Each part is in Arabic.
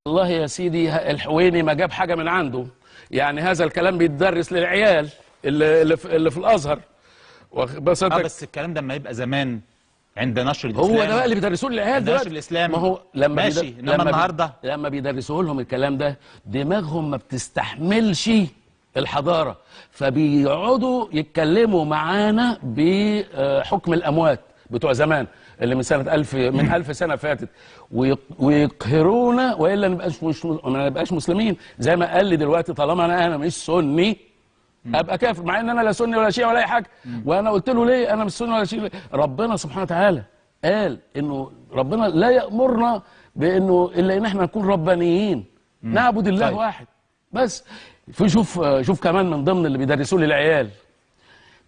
والله يا سيدي الحويني ما جاب حاجه من عنده، يعني هذا الكلام بيتدرس للعيال اللي في الازهر. بس الكلام ده لما يبقى زمان عند نشر الاسلام، هو ده بقى اللي بيدرسوه للعيال دلوقتي. نشر الاسلام ما هو لما ماشي، انما النهارده لما بيدرسوه لهم الكلام ده دماغهم ما بتستحملش الحضاره، فبيقعدوا يتكلموا معانا بحكم الاموات بتوع زمان اللي من سنه 1000 سنه فاتت، ويقهرونا والا ما نبقاش مسلمين. زي ما قال لي دلوقتي طالما انا مش سني ابقى كافر، مع ان انا لا سني ولا شيعي ولا اي حاجه. وانا قلت له ليه انا مش سني ولا شيعي؟ ربنا سبحانه وتعالى قال انه ربنا لا يامرنا بانه الا ان احنا نكون ربانيين نعبد الله طيب. واحد بس. شوف كمان من ضمن اللي بيدرسوه للعيال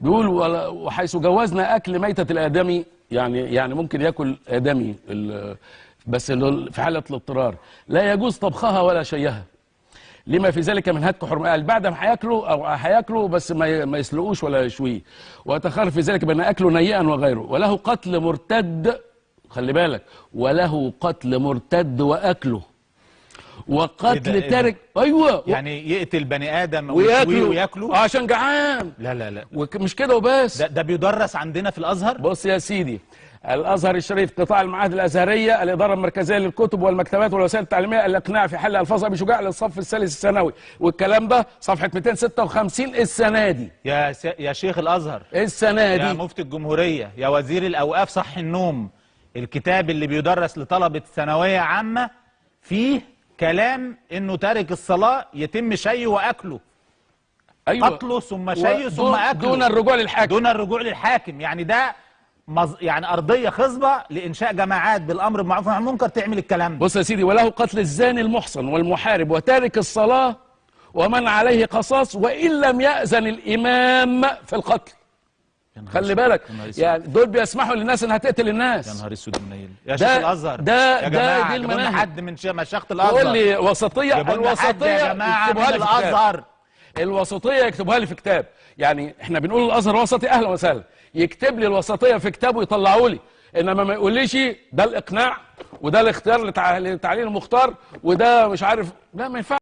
بيقول وحيث جوزنا اكل ميته الادمي، يعني ممكن ياكل ادمي بس في حاله الاضطرار لا يجوز طبخها ولا شيها لما في ذلك من هتك حرمه. قال بعد ما هياكلوا بس ما يسلقوش ولا يشويه، ويتخالف في ذلك بين اكله نيئا وغيره. وله قتل مرتد، خلي بالك، وله قتل مرتد واكله وقتل تارك. ايوه، يعني يقتل بني ادم وياكله عشان جعان. لا ومش كده وبس، ده بيدرس عندنا في الازهر. بص يا سيدي، الازهر الشريف قطاع المعاهد الازهريه الاداره المركزيه للكتب والمكتبات والوسائل التعليميه الاقناع في حل الفاظ ابي شجاع للصف الثالث الثانوي، والكلام ده صفحه 256 السنه دي. يا شيخ الازهر السنه دي، يا مفتي الجمهوريه، يا وزير الاوقاف، صح النوم، الكتاب اللي بيدرس لطلبه ثانويه عامه فيه كلام انه تارك الصلاه يتم شيه واكله. ايوه، قتله ثم شيه ثم اكله دون الرجوع للحاكم. دون الرجوع للحاكم، يعني ده يعني ارضيه خصبه لانشاء جماعات بالامر بالمعروف والنهي عن المنكر تعمل الكلام ده. بص يا سيدي، وله قتل الزاني المحصن والمحارب وتارك الصلاه ومن عليه قصاص وان لم يأذن الامام في القتل. خلي بالك، يعني دول بيسمحوا للناس انها تقتل الناس. يا نهار اسود منيل يا شيخ الازهر، يا جماعه دي المناهج. حد من مشايخ الازهر يقول لي وسطيه، الوسطيه يا جماعه من الازهر، الوسطيه يكتبوها لي في كتاب. يعني احنا بنقول الازهر وسطي، اهلا وسهلا، يكتب لي الوسطيه في كتاب ويطلعوا لي، انما ما يقوليش ده الاقناع وده الاختيار لتعليل المختار وده مش عارف. لا، ما ينفعش.